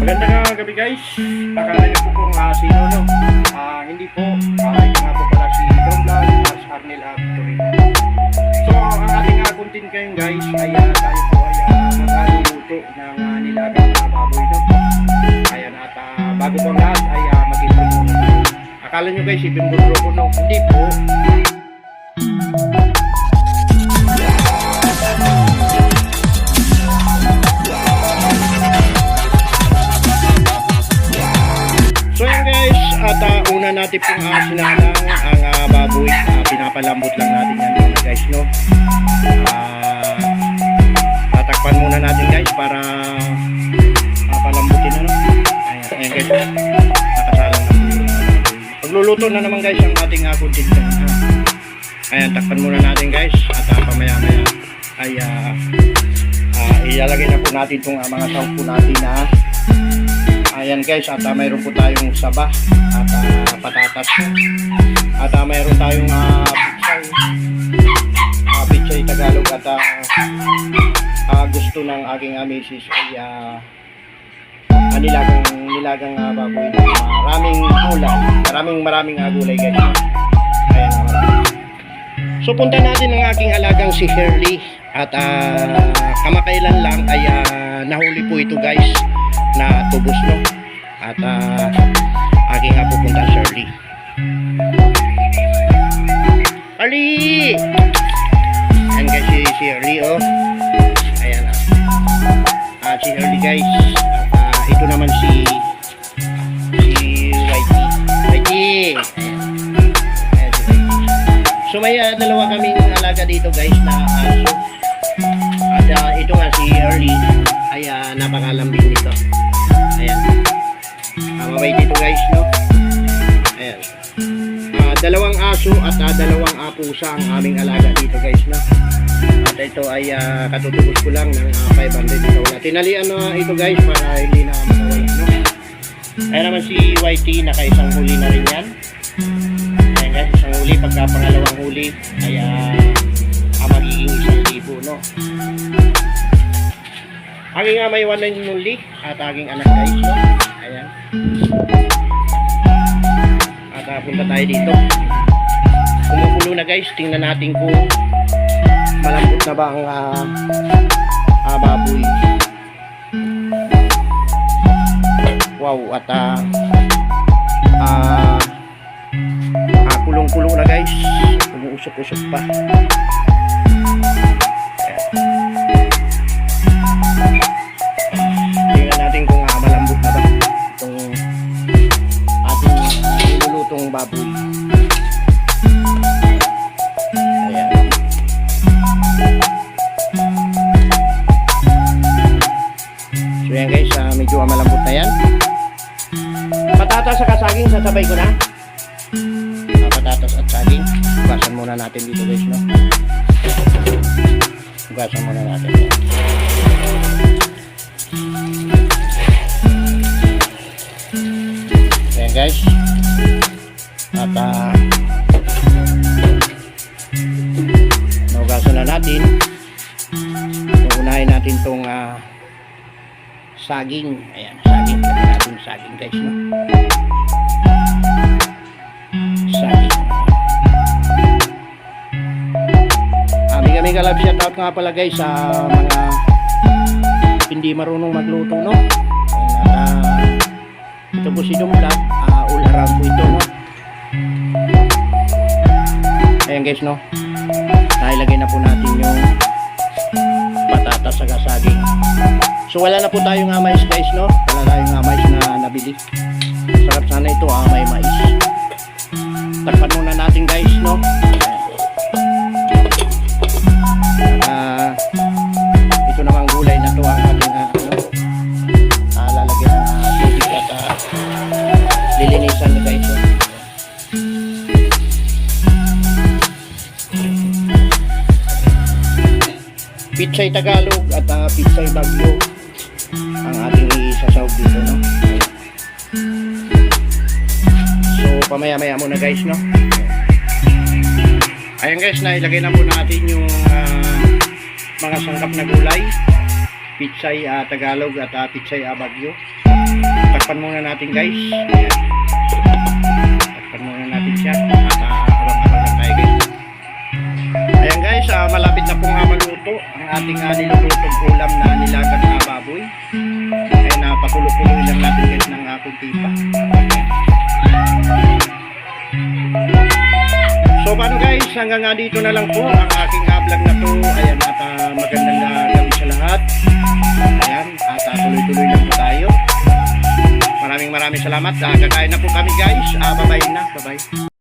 Magandang gabi guys. Akala niyo po kung sino no? Hindi po. Ito nga po pala si Don Vlog as Arnel Victory. So ang ating content ngayon guys ay tayo po ay magluluto ng nilagang baboy no? Ayan at bago po ang lahat ay mag-intro muna tayo. Akala niyo guys ibinbudro ko no? Hindi po. At una natin pong sinalang ang baboy, pinapalambot lang natin yan muna guys no. Tatakpan muna natin guys para palambutin ano. Ayan guys, nakasalang na po. Pagluluto na naman guys ang ating content dyan. Ayan, takpan muna natin guys at pamaya maya ay ilalagay na po natin itong mga sahog po natin na ayan guys, at mayroon po tayong saba at patatas at mayroon tayong pichay Tagalog at gusto ng aking misis ay nilagang baboy maraming gulay guys. Ayan, so punta natin ang aking alagang si Shirley at kamakailan lang ay nahuli po ito guys na tubos no at aking pupunta Shirley. Ali! Ayan guys si Shirley oh. Ayan si Shirley guys at ito naman si Whitey. Ayan si Whitey. So may dalawa kaming alaga dito guys na aso at ito nga si Shirley ay napakalambing nito. Ayan. Mabay dito guys no. Ayan. Dalawang aso at dalawang pusa ang aming alaga dito guys no. At ito ay katutubos ko lang ng 500 dito. Tinalian ito guys para hindi na mawala no. Ayan naman si Whitey, nakaisang huli na rin yan. Ayan guys, isang huli. Pagka pangalawang huli ay magiging 1,000 no. Aking may one and only at aking anak guys no? Ayan. At punta tayo dito. Kumukulo na guys. Tingnan natin kung malambot na ba ang baboy. Wow. At kulong-kulong na guys. Umuusok-usok pa. Baboy. Ayan. So yan guys, medyo malambot na yan. Patatas sa kasaging, sasabay ko na. Patatas at saging. Hugasan muna natin dito guys no. Hugasan muna natin. Ayan guys. At naugasan na natin. Unahin natin tong saging. Ayan, saging. Lagyan natin saging guys no? Saging. May kalab shoutout nga pala guys sa mga hindi marunong magluto no. Ayan, at ito po si Don Vlog, all around po ito no. Ayan guys no, nailagay na po natin yung patatas sa saging. So wala na po tayong mais guys no, wala tayong mais na nabili. Sarap sana ito may mais. Takpan muna natin guys no. Ito namang gulay na to ang ating lalagyan ng tubig at lilinisan na guys no. Pichay Tagalog at pichay Bagyo ang ating isasawag dito no. So pamaya-maya muna guys no. Ayan guys, nailagay na po natin yung mga sangkap na gulay, pichay Tagalog at pichay Bagyo. Takpan muna natin guys. Ayan. Takpan muna natin siya. At abang-abang lang tayo guys. Ayan guys, malapit na pong magluto ang ating nilulutong ulam na nilagang na baboy. Ayan, pakulo-kuloy lang natin guys ng kunti pa. So paano guys, hanggang dito na lang po ang aking vlog na to. Ayan, at magandang gabi sa lahat. Ayan, at tuloy-tuloy lang po tayo. Maraming salamat. Kakain na po kami guys. Bye-bye na. Bye-bye.